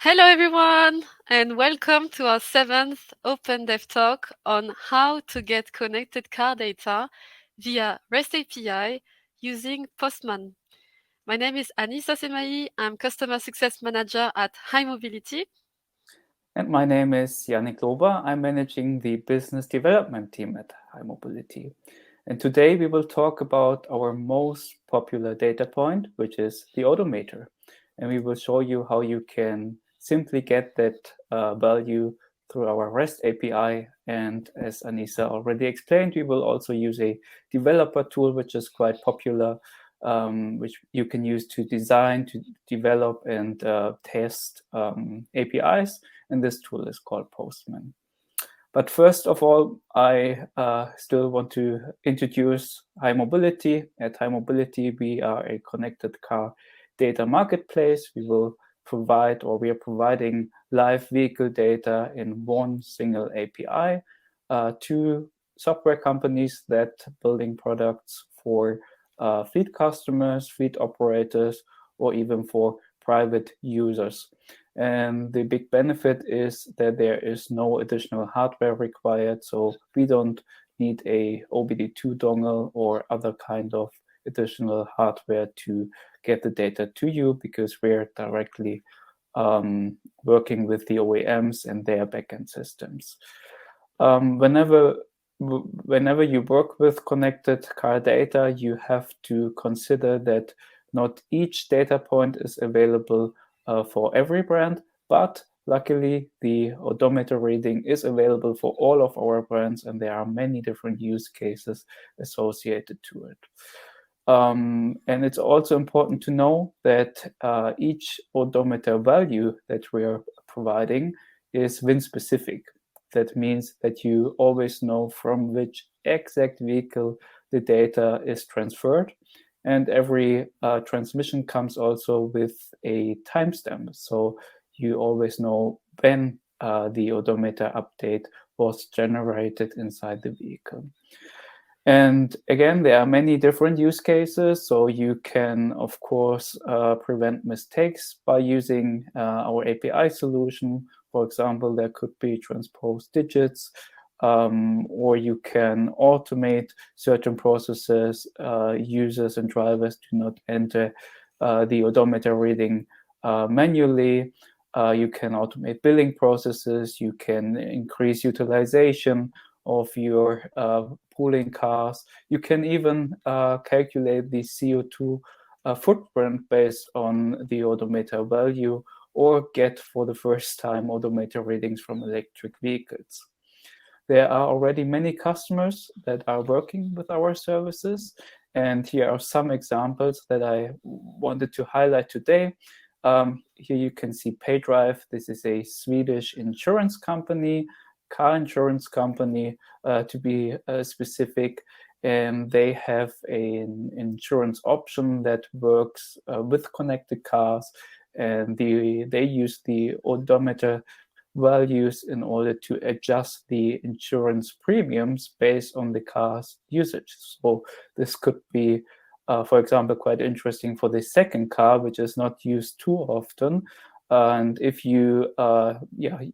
Hello, everyone, and welcome to our seventh Open Dev Talk on how to get connected car data via REST API using Postman. My name is Anissa Semai. I'm Customer Success Manager at High Mobility. And my name is Yannick Lober. I'm managing the business development team at High Mobility. And today we will talk about our most popular data point, which is the odometer. And we will show you how you can simply get that value through our REST API. And as Anissa already explained, we will also use a developer tool, which is quite popular, which you can use to design, to develop, and test APIs. And this tool is called Postman. But first of all, I still want to introduce High Mobility. At High Mobility, we are a connected car data marketplace. We are providing live vehicle data in one single API to software companies that building products for fleet customers, fleet operators, or even for private users. And the big benefit is that there is no additional hardware required. So we don't need a OBD2 dongle or other kind of additional hardware to get the data to you, because we're directly working with the OEMs and their backend systems. Whenever you work with connected car data, you have to consider that not each data point is available for every brand, but luckily the odometer reading is available for all of our brands, and there are many different use cases associated to it. And it's also important to know that each odometer value that we are providing is VIN specific. That means that you always know from which exact vehicle the data is transferred. And every transmission comes also with a timestamp. So you always know when the odometer update was generated inside the vehicle. And again, there are many different use cases. So you can, of course, prevent mistakes by using our API solution. For example, there could be transposed digits, or you can automate certain processes. Users and drivers do not enter the odometer reading manually. You can automate billing processes. You can increase utilization of your pooling cars. You can even calculate the CO2 footprint based on the odometer value, or get for the first time odometer readings from electric vehicles. There are already many customers that are working with our services, and here are some examples that I wanted to highlight today. Here you can see PayDrive. This is a Swedish insurance company, car insurance company to be specific, and they have an insurance option that works with connected cars, and they use the odometer values in order to adjust the insurance premiums based on the car's usage. So this could be, for example, quite interesting for the second car, which is not used too often. And if you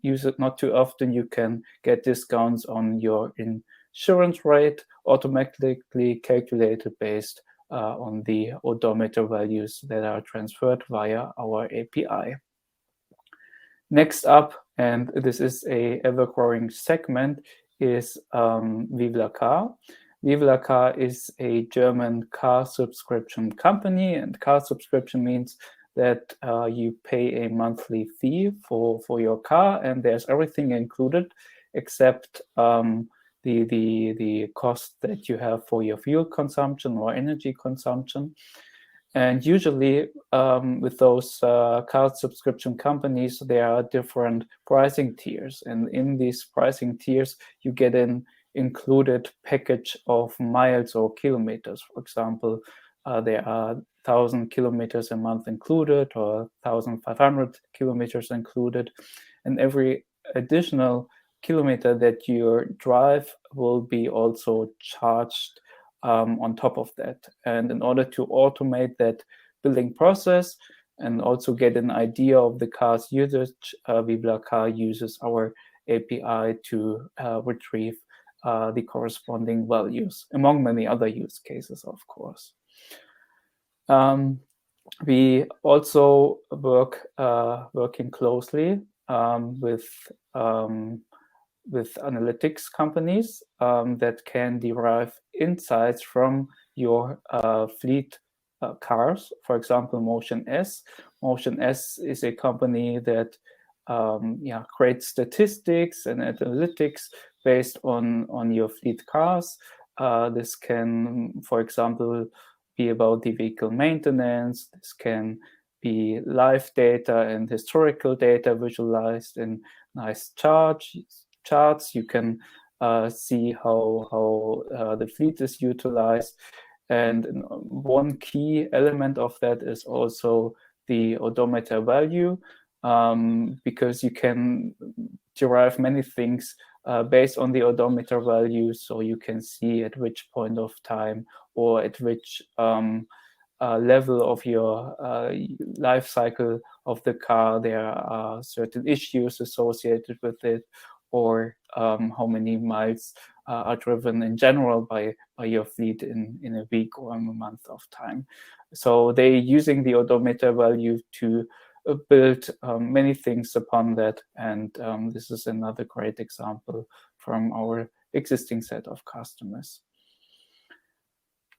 use it not too often, you can get discounts on your insurance rate, automatically calculated based on the odometer values that are transferred via our API. Next up, and this is a ever-growing segment, is BlaBlaCar. BlaBlaCar is a German car subscription company, and car subscription means that you pay a monthly fee for your car, and there's everything included except the cost that you have for your fuel consumption or energy consumption. And usually with those car subscription companies, there are different pricing tiers. And in these pricing tiers, you get an included package of miles or kilometers. For example, there are 1,000 kilometers a month included, or 1,500 kilometers included. And every additional kilometer that you drive will be also charged on top of that. And in order to automate that billing process, and also get an idea of the car's usage, BlaBlaCar uses our API to retrieve the corresponding values, among many other use cases, of course. We also working closely with analytics companies that can derive insights from your fleet cars. For example, Motion S. Motion S is a company that creates statistics and analytics based on your fleet cars. This can, for example, be about the vehicle maintenance. This can be live data and historical data visualized in nice charts. You can see how the fleet is utilized. And one key element of that is also the odometer value, because you can derive many things based on the odometer value. So you can see at which point of time or at which level of your life cycle of the car there are certain issues associated with it, or how many miles are driven in general by your fleet in a week or a month of time. So they're using the odometer value to build many things upon that, and this is another great example from our existing set of customers.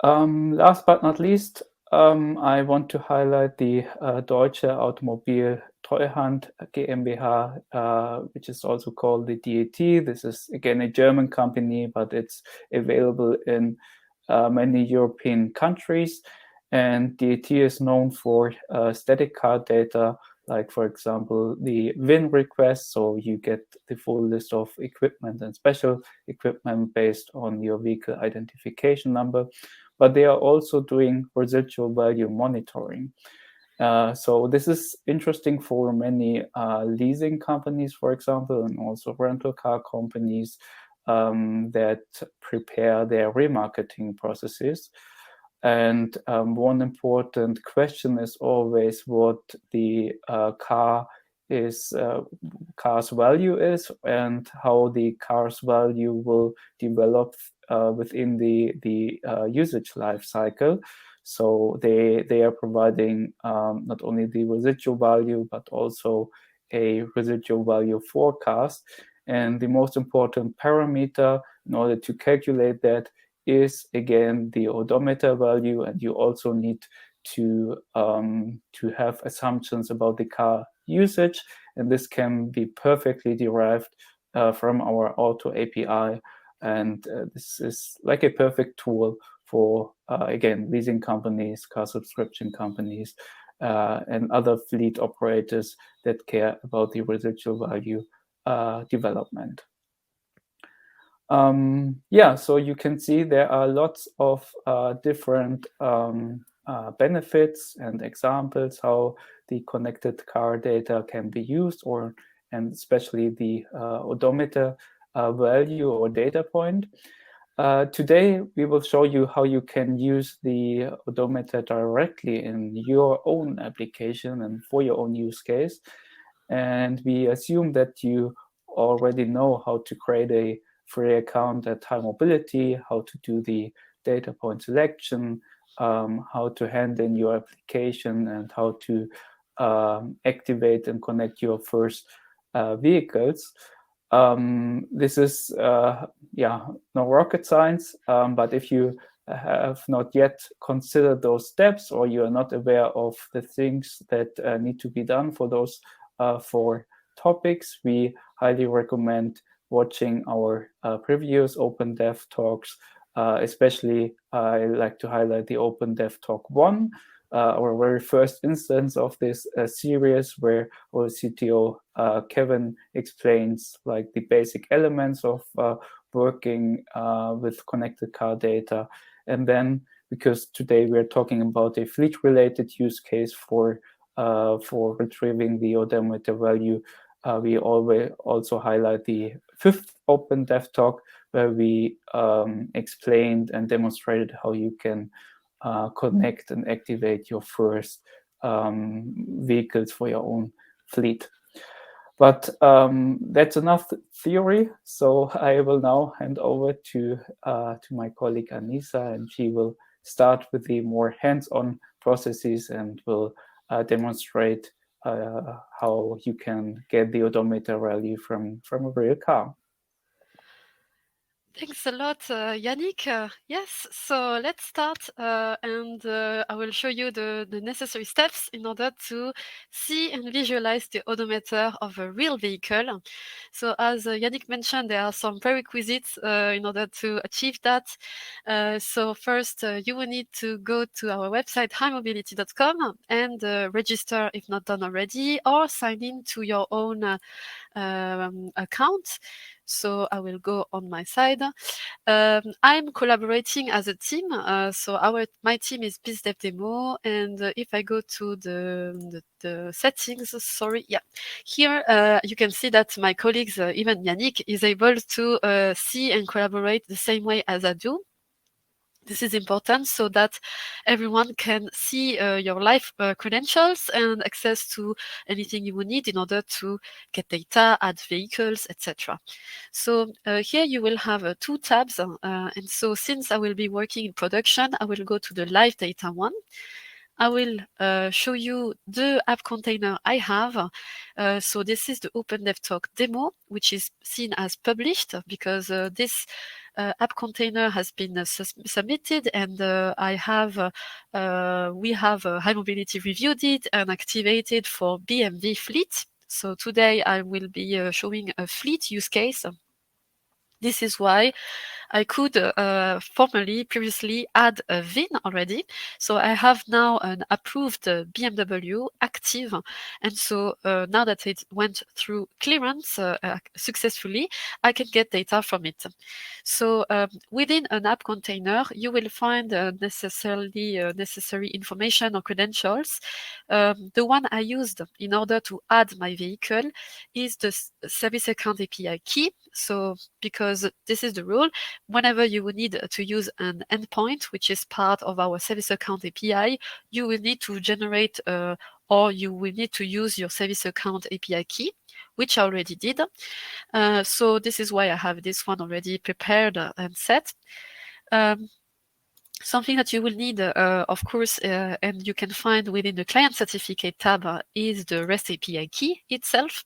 Last but not least, I want to highlight the Deutsche Automobil Treuhand GmbH, which is also called the DAT. This is again a German company, but it's available in many European countries. And DAT is known for static car data, like, for example, the VIN request. So you get the full list of equipment and special equipment based on your vehicle identification number. But they are also doing residual value monitoring. So this is interesting for many leasing companies, for example, and also rental car companies that prepare their remarketing processes. And one important question is always what the car's value is, and how the car's value will develop within the usage life cycle. So they are providing not only the residual value, but also a residual value forecast. And the most important parameter in order to calculate that is, again, the odometer value. And you also need to have assumptions about the car usage. And this can be perfectly derived from our Auto API. And this is like a perfect tool for, again, leasing companies, car subscription companies, and other fleet operators that care about the residual value development. So you can see there are lots of different benefits and examples how the connected car data can be used, and especially the odometer value or data point. Today, we will show you how you can use the odometer directly in your own application and for your own use case. And we assume that you already know how to create a free account at High Mobility, how to do the data point selection, how to hand in your application, and how to activate and connect your first vehicles. This is no rocket science, but if you have not yet considered those steps, or you are not aware of the things that need to be done for those 4 topics, we highly recommend watching our previous OpenDev talks. Especially, I like to highlight the OpenDev Talk 1, our very first instance of this series, where our CTO Kevin explains like the basic elements of working with connected car data. And then, because today we're talking about a fleet-related use case for retrieving the odometer value, we always also highlight the 5th OpenDev talk, where we explained and demonstrated how you can connect and activate your first vehicles for your own fleet. But that's enough theory. So I will now hand over to my colleague Anissa, and she will start with the more hands-on processes and will demonstrate how you can get the odometer value from a real car. Thanks a lot, Yannick. Yes, so let's start, and I will show you the necessary steps in order to see and visualize the odometer of a real vehicle. So as Yannick mentioned, there are some prerequisites in order to achieve that. So first, you will need to go to our website, highmobility.com, and register if not done already, or sign in to your own account. So I will go on my side. I'm collaborating as a team. So my team is BizDev Demo, and if I go to the settings, sorry, yeah, here you can see that my colleagues, even Yannick, is able to see and collaborate the same way as I do. This is important so that everyone can see your live credentials and access to anything you will need in order to get data, add vehicles, etc. So here you will have two tabs. And so since I will be working in production, I will go to the live data one. I will show you the app container I have. So this is the OpenDevTalk demo, which is seen as published because this app container has been submitted, and we have High Mobility reviewed it and activated for BMV fleet. So today I will be showing a fleet use case. This is why I could previously add a VIN already. So I have now an approved BMW active. And so now that it went through clearance successfully, I can get data from it. So within an app container, you will find necessary information or credentials. The one I used in order to add my vehicle is the Service Account API key. So because this is the rule, whenever you will need to use an endpoint, which is part of our Service Account API, you will need to generate or you will need to use your Service Account API key, which I already did. So this is why I have this one already prepared and set. Something that you will need, of course, and you can find within the Client Certificate tab is the REST API key itself.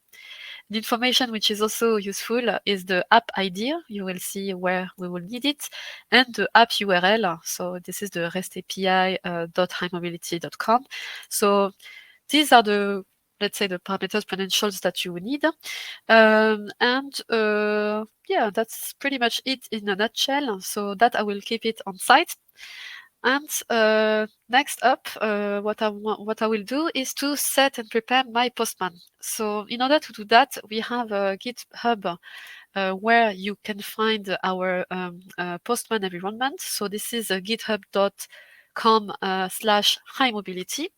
The information which is also useful is the app ID. You will see where we will need it, and the app URL. So this is the REST API .highmobility.com. So these are the, let's say, the parameters credentials that you will need. Yeah, that's pretty much it in a nutshell. So that I will keep it on site. And next up, what I will do is to set and prepare my Postman. So in order to do that, we have a GitHub where you can find our Postman environment. So this is github.com/highmobility.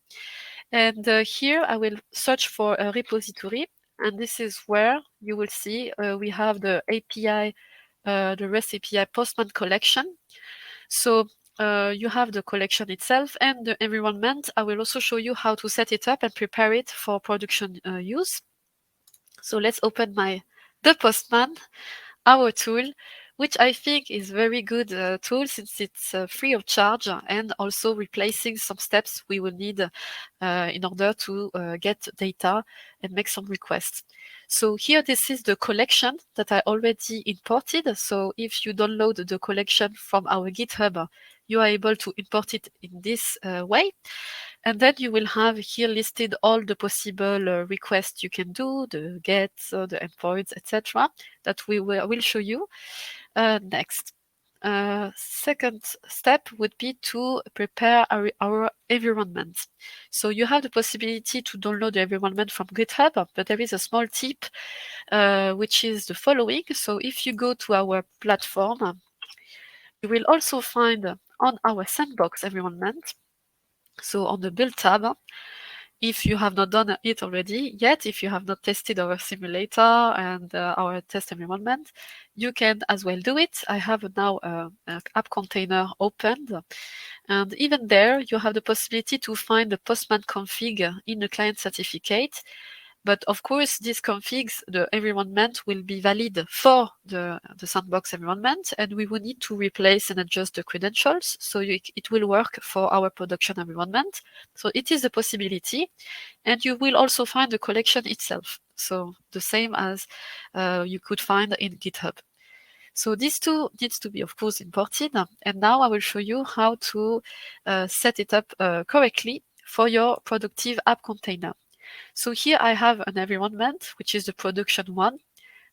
And here I will search for a repository. And this is where you will see we have the API, the REST API Postman collection. So you have the collection itself and the environment. I will also show you how to set it up and prepare it for production use. So let's open the Postman, our tool, which I think is very good tool since it's free of charge and also replacing some steps we will need in order to get data and make some requests. So here, this is the collection that I already imported. So if you download the collection from our GitHub, you are able to import it in this way. And then you will have here listed all the possible requests you can do, the gets, the endpoints, etc. that we will show you next. Second step would be to prepare our environment. So you have the possibility to download the environment from GitHub, but there is a small tip, which is the following. So if you go to our platform, you will also find on our sandbox environment, so on the build tab, if you have not done it already yet, if you have not tested our simulator and our test environment, you can as well do it. I have now an app container opened, and even there you have the possibility to find the Postman config in the client certificate. But of course, these configs, the environment will be valid for the sandbox environment, and we will need to replace and adjust the credentials, so it will work for our production environment. So it is a possibility, and you will also find the collection itself, so the same as you could find in GitHub. So these two needs to be, of course, imported, and now I will show you how to set it up correctly for your productive app container. So here I have an environment, which is the production one.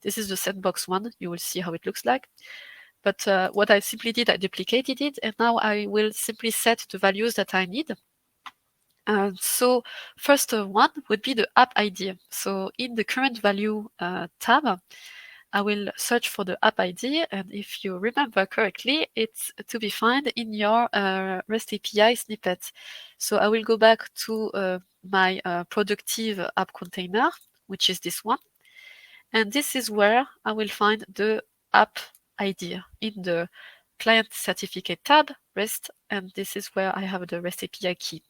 This is the sandbox one. You will see how it looks like. But what I simply did, I duplicated it, and now I will simply set the values that I need. And so first one would be the app ID. So in the current value tab, I will search for the app ID, and if you remember correctly, it's to be found in your REST API snippet. So I will go back to my productive app container, which is this one. And this is where I will find the app ID in the client certificate tab, REST, and this is where I have the REST API key.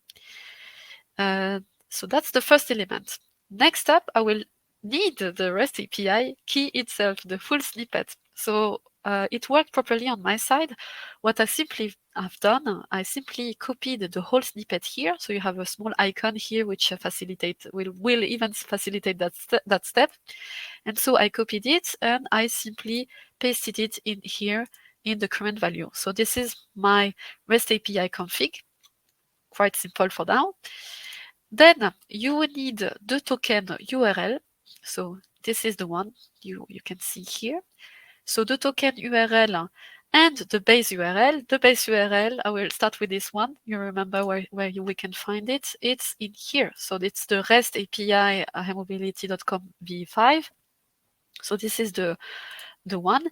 So that's the first element. Next up, I will need the REST API key itself, the full snippet. So it worked properly on my side. What I simply have done, I simply copied the whole snippet here. So you have a small icon here which will even facilitate that step. And so I copied it and I simply pasted it in here in the current value. So this is my REST API config. Quite simple for now. Then you will need the token URL. So this is the one you can see here. So the token URL and the base URL. The base URL, I will start with this one. You remember where we can find it. It's in here. So it's the REST API himobility.com v5. So this is the one.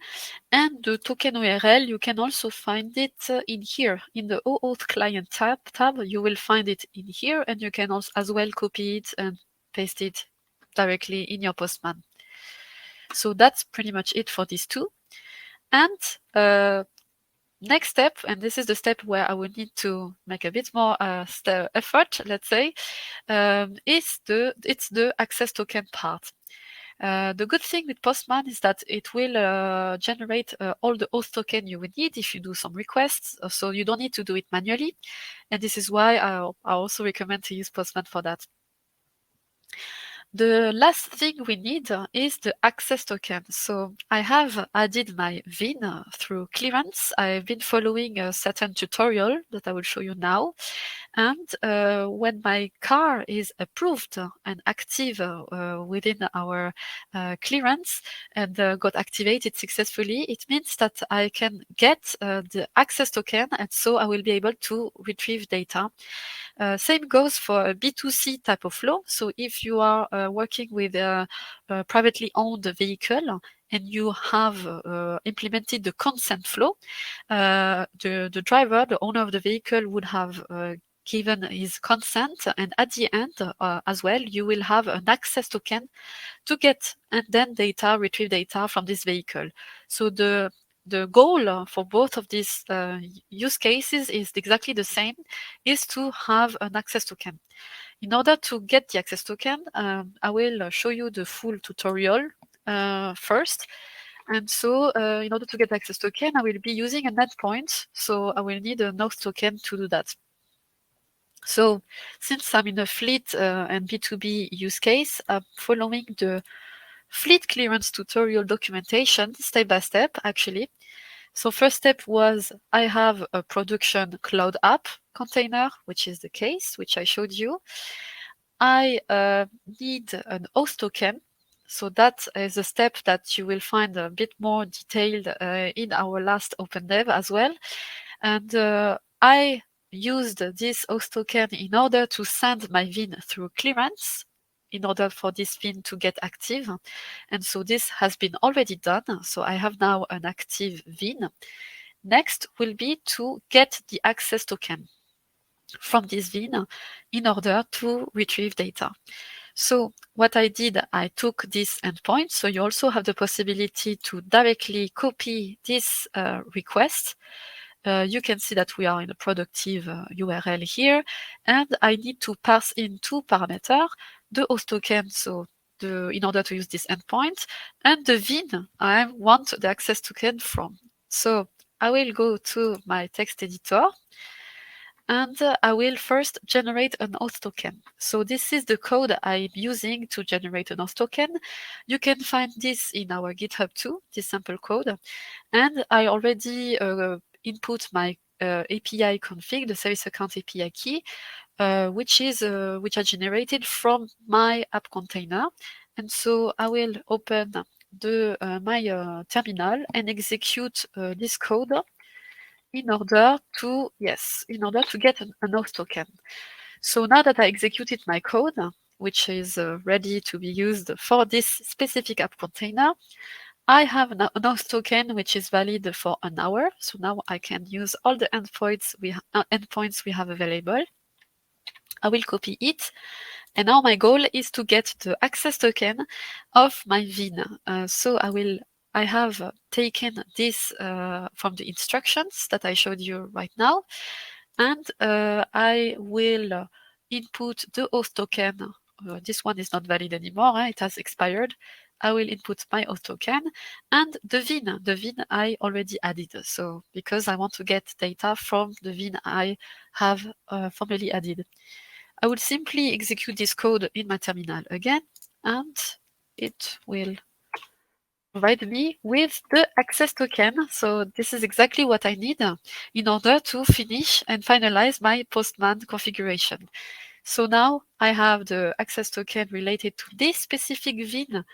And the token URL, you can also find it in here in the OAuth client tab. You will find it in here, and you can also as well copy it and paste it directly in your Postman. So that's pretty much it for these two. And next step, and this is the step where I will need to make a bit more effort, let's say, it's the access token part. The good thing with Postman is that it will generate all the auth token you would need if you do some requests, so you don't need to do it manually. And this is why I also recommend to use Postman for that. The last thing we need is the access token. So I have added my VIN through clearance. I've been following a certain tutorial that I will show you now. And when my car is approved and active within our clearance and got activated successfully, it means that I can get the access token, and so I will be able to retrieve data. Same goes for a B2C type of flow. So if you are working with a privately owned vehicle and you have implemented the consent flow, the driver, the owner of the vehicle would have given his consent, and at the end as well, you will have an access token to get and then retrieve data from this vehicle. So the goal for both of these use cases is exactly the same, is to have an access token. In order to get the access token, I will show you the full tutorial first. And so in order to get access token, I will be using an endpoint. So I will need an auth token to do that. So since I'm in a fleet and B2B use case, I'm following the fleet clearance tutorial documentation step by step, actually. So first step was I have a production cloud app container, which is the case, which I showed you. I need an auth token. So that is a step that you will find a bit more detailed in our last OpenDev as well. And I used this auth token in order to send my VIN through clearance in order for this VIN to get active. And so this has been already done. So I have now an active VIN. Next will be to get the access token. from this VIN in order to retrieve data. So what I did, I took this endpoint. So you also have the possibility to directly copy this request. You can see that we are in a productive URL here, and I need to pass in two parameters, the host token, so in order to use this endpoint, and the VIN I want the access token from. So I will go to my text editor, and I will first generate an host token. So this is the code I'm using to generate an host token. You can find this in our GitHub too, this sample code. And I already input my API config, the service account API key, which I generated from my app container. And so I will open my terminal and execute this code in order to get an host token. So now that I executed my code, which is ready to be used for this specific app container, I have an host token which is valid for an hour. So now I can use all the endpoints we have available. I will copy it. And now my goal is to get the access token of my VIN. So I have taken this from the instructions that I showed you right now, and I will input the host token. This one is not valid anymore, it has expired. I will input my host token and the VIN. The VIN I already added, so because I want to get data from the VIN I have formerly added. I will simply execute this code in my terminal again, and it will provide me with the access token. So this is exactly what I need in order to finish and finalize my Postman configuration. So now I have the access token related to this specific VIN,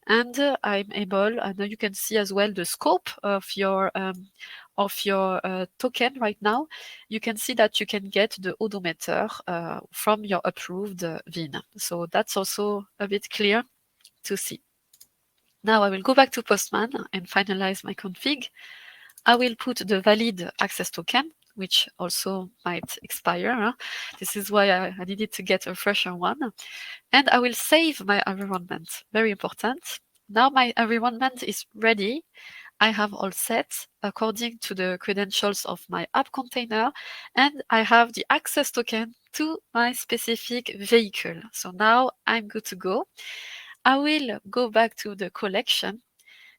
and I'm able, and you can see as well the scope of your token right now. You can see that you can get the odometer from your approved VIN. So that's also a bit clear to see. Now I will go back to Postman and finalize my config. I will put the valid access token, which also might expire. This is why I needed to get a fresher one. And I will save my environment. Very important. Now my environment is ready. I have all set according to the credentials of my app container, and I have the access token to my specific vehicle. So now I'm good to go. I will go back to the collection,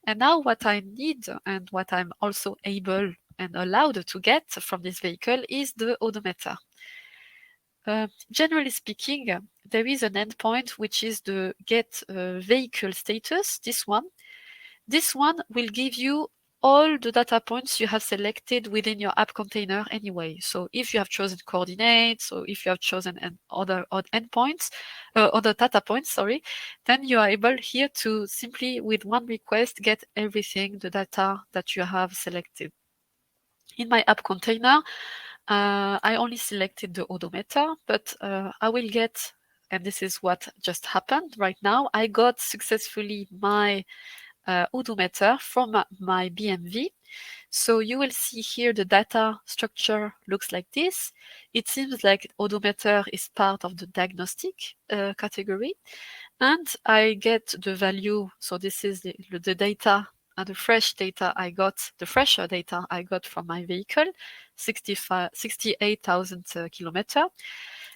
and now what I need and what I'm also able and allowed to get from this vehicle is the odometer. Generally speaking, there is an endpoint which is the get vehicle status, this one. This one will give you all the data points you have selected within your app container anyway. So if you have chosen coordinates, or if you have chosen other endpoints, other data points, sorry, then you are able here to simply with one request get everything, the data that you have selected. In my app container, I only selected the odometer, but I will get, and this is what just happened right now, I got successfully my odometer from my BMV. So you will see here the data structure looks like this. It seems like odometer is part of the diagnostic category, and I get the value. So this is the data, the fresh data I got, the fresher data I got from my vehicle, 68,000 kilometer.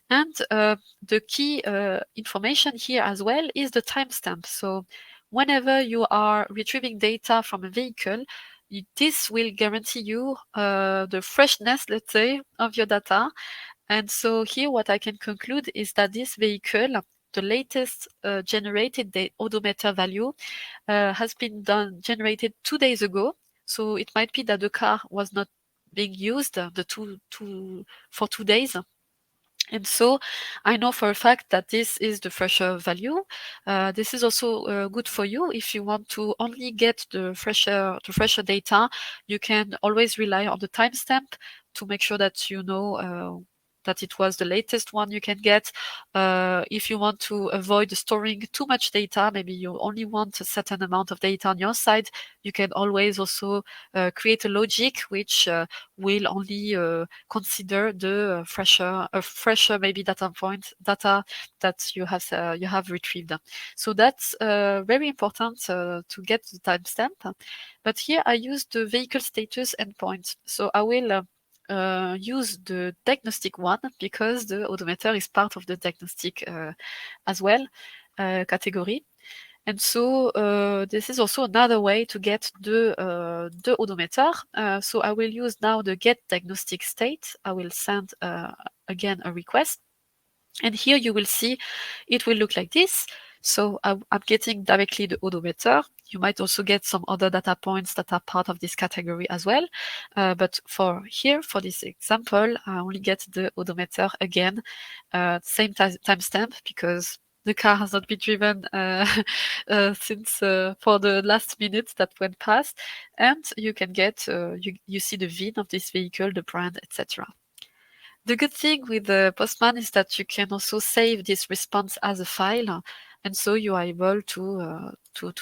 And the key information here as well is the timestamp. So whenever you are retrieving data from a vehicle, this will guarantee you the freshness, let's say, of your data. And so here what I can conclude is that this vehicle, the latest generated odometer value has been generated 2 days ago. So it might be that the car was not being used for 2 days. And so I know for a fact that this is the fresher value. This is also good for you if you want to only get the fresher data. You can always rely on the timestamp to make sure that you know that it was the latest one you can get. If you want to avoid storing too much data, maybe you only want a certain amount of data on your side, you can always also create a logic which will only consider the fresher maybe data that you have retrieved. So that's very important to get the timestamp. But here I use the vehicle status endpoint. So I will use the diagnostic one because the odometer is part of the diagnostic as well category. And so this is also another way to get the odometer. So I will use now the get diagnostic state. I will send again a request. And here you will see it will look like this. So I'm getting directly the odometer. You might also get some other data points that are part of this category as well. But for here, for this example, I only get the odometer again, same timestamp because the car has not been driven since for the last minute that went past. And you can get, you see the VIN of this vehicle, the brand, etc. The good thing with the Postman is that you can also save this response as a file, and so you are able to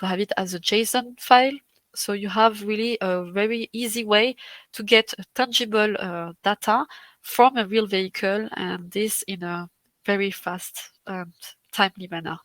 have it as a JSON file. So you have really a very easy way to get tangible data from a real vehicle, and this in a very fast and timely manner.